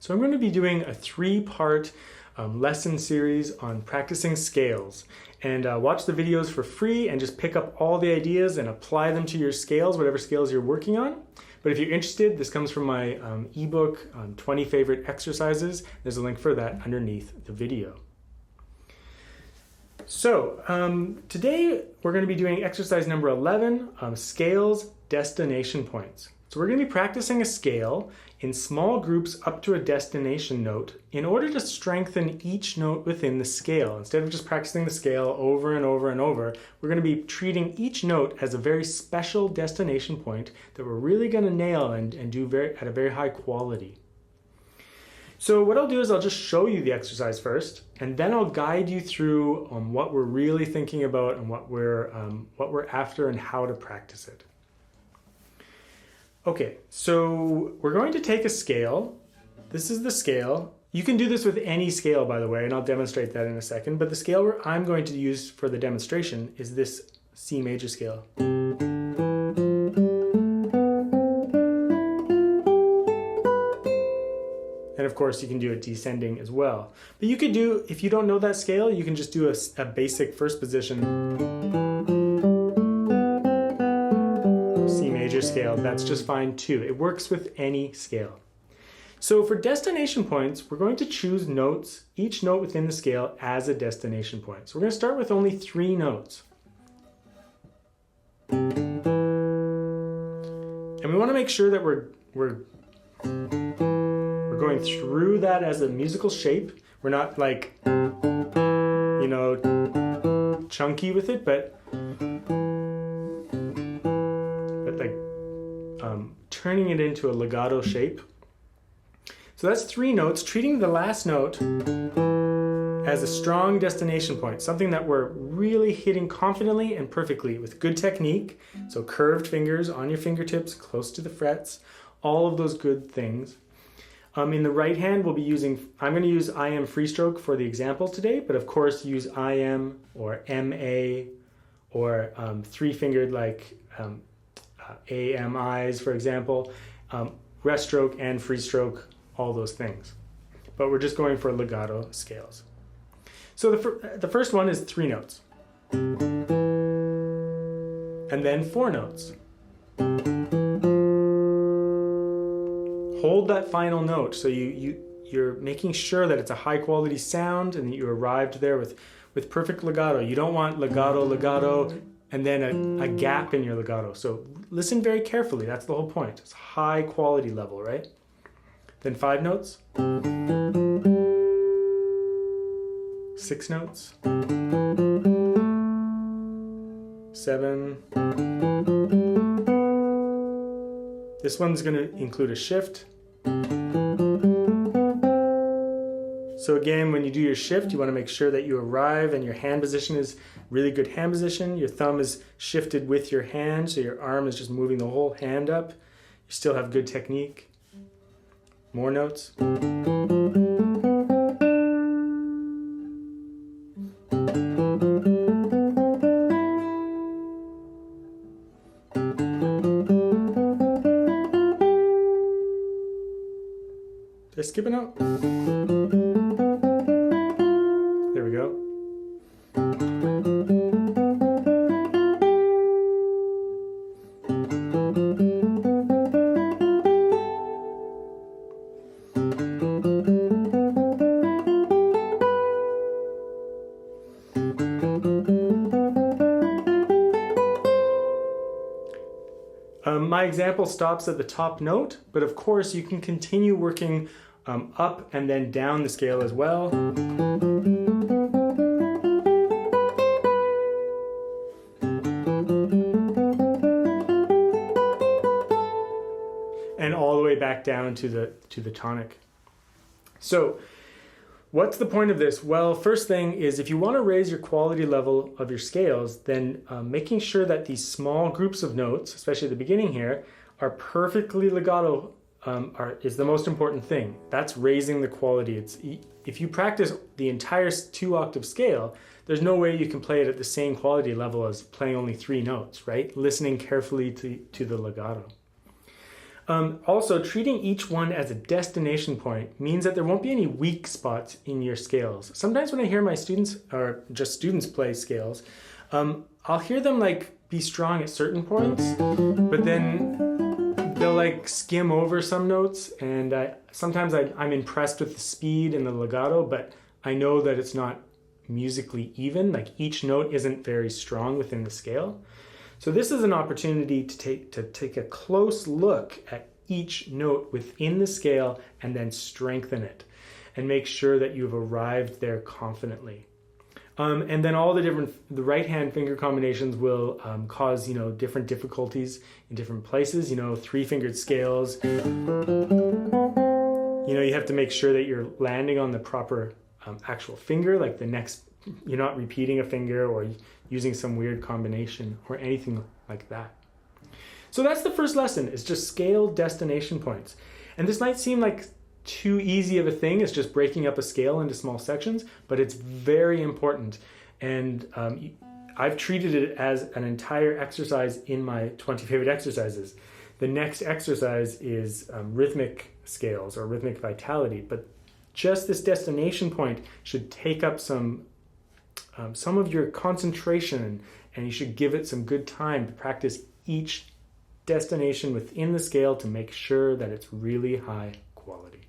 So I'm going to be doing a three-part lesson series on practicing scales. And watch the videos for free and just pick up all the ideas and apply them to your scales, whatever scales you're working on. But if you're interested, this comes from my ebook, 20 Favorite Exercises. There's a link for that underneath the video. So today we're going to be doing exercise number 11, scales, destination points. So we're going to be practicing a scale in small groups up to a destination note in order to strengthen each note within the scale. Instead of just practicing the scale over and over and over, we're going to be treating each note as a very special destination point that we're really going to nail and do at a very high quality. So what I'll do is I'll just show you the exercise first, and then I'll guide you through what we're really thinking about and what we're after and how to practice it. Okay, so we're going to take a scale. This is the scale. You can do this with any scale, by the way, and I'll demonstrate that in a second, but the scale I'm going to use for the demonstration is this C major scale. And of course, you can do it descending as well. But you could do, if you don't know that scale, you can just do a basic first position C major scale. That's just fine too. It works with any scale. So for destination points, we're going to choose notes, each note within the scale as a destination point. So we're going to start with only 3 notes. And we want to make sure that we're going through that as a musical shape. We're not like, you know, chunky with it, but like turning it into a legato shape. So that's 3 notes, treating the last note as a strong destination point, something that we're really hitting confidently and perfectly with good technique. So curved fingers on your fingertips, close to the frets, all of those good things. In the right hand, we'll be using, I'm going to use IM free stroke for the example today, but of course use IM or MA or 3-fingered like AMIs, for example, rest stroke and free stroke, all those things. But we're just going for legato scales. So the first one is 3 notes. And then 4 notes. Hold that final note, so you're making sure that it's a high quality sound and that you arrived there with perfect legato. You don't want legato, legato, and then a gap in your legato. So listen very carefully, that's the whole point. It's high quality level, right? Then 5 notes. 6 notes. 7. This one's going to include a shift. So again, when you do your shift, you want to make sure that you arrive and your hand position is really good hand position. Your thumb is shifted with your hand, so your arm is just moving the whole hand up. You still have good technique. More notes. Did I skip a note? There we go. My example stops at the top note, but of course you can continue working up and then down the scale as well. And all the way back down to the tonic. So what's the point of this? Well, first thing is if you want to raise your quality level of your scales, then making sure that these small groups of notes, especially at the beginning here, are perfectly legato is the most important thing. That's raising the quality. If you practice the entire 2-octave scale, there's no way you can play it at the same quality level as playing only 3 notes, right? Listening carefully to the legato. Also, treating each one as a destination point means that there won't be any weak spots in your scales. Sometimes when I hear my students, or just students play scales, I'll hear them like be strong at certain points, but then they'll like skim over some notes, and sometimes I'm impressed with the speed and the legato, but I know that it's not musically even. Like each note isn't very strong within the scale. So this is an opportunity to take a close look at each note within the scale and then strengthen it and make sure that you've arrived there confidently. And then all the right hand finger combinations will cause, different difficulties in different places. 3-fingered scales. You have to make sure that you're landing on the proper actual finger, like you're not repeating a finger or using some weird combination or anything like that. So that's the first lesson, is just scale destination points. And this might seem like too easy of a thing, it's just breaking up a scale into small sections, but it's very important. And I've treated it as an entire exercise in my 20 favorite exercises. The next exercise is rhythmic scales or rhythmic vitality, but just this destination point should take up some of your concentration, and you should give it some good time to practice each destination within the scale to make sure that it's really high quality.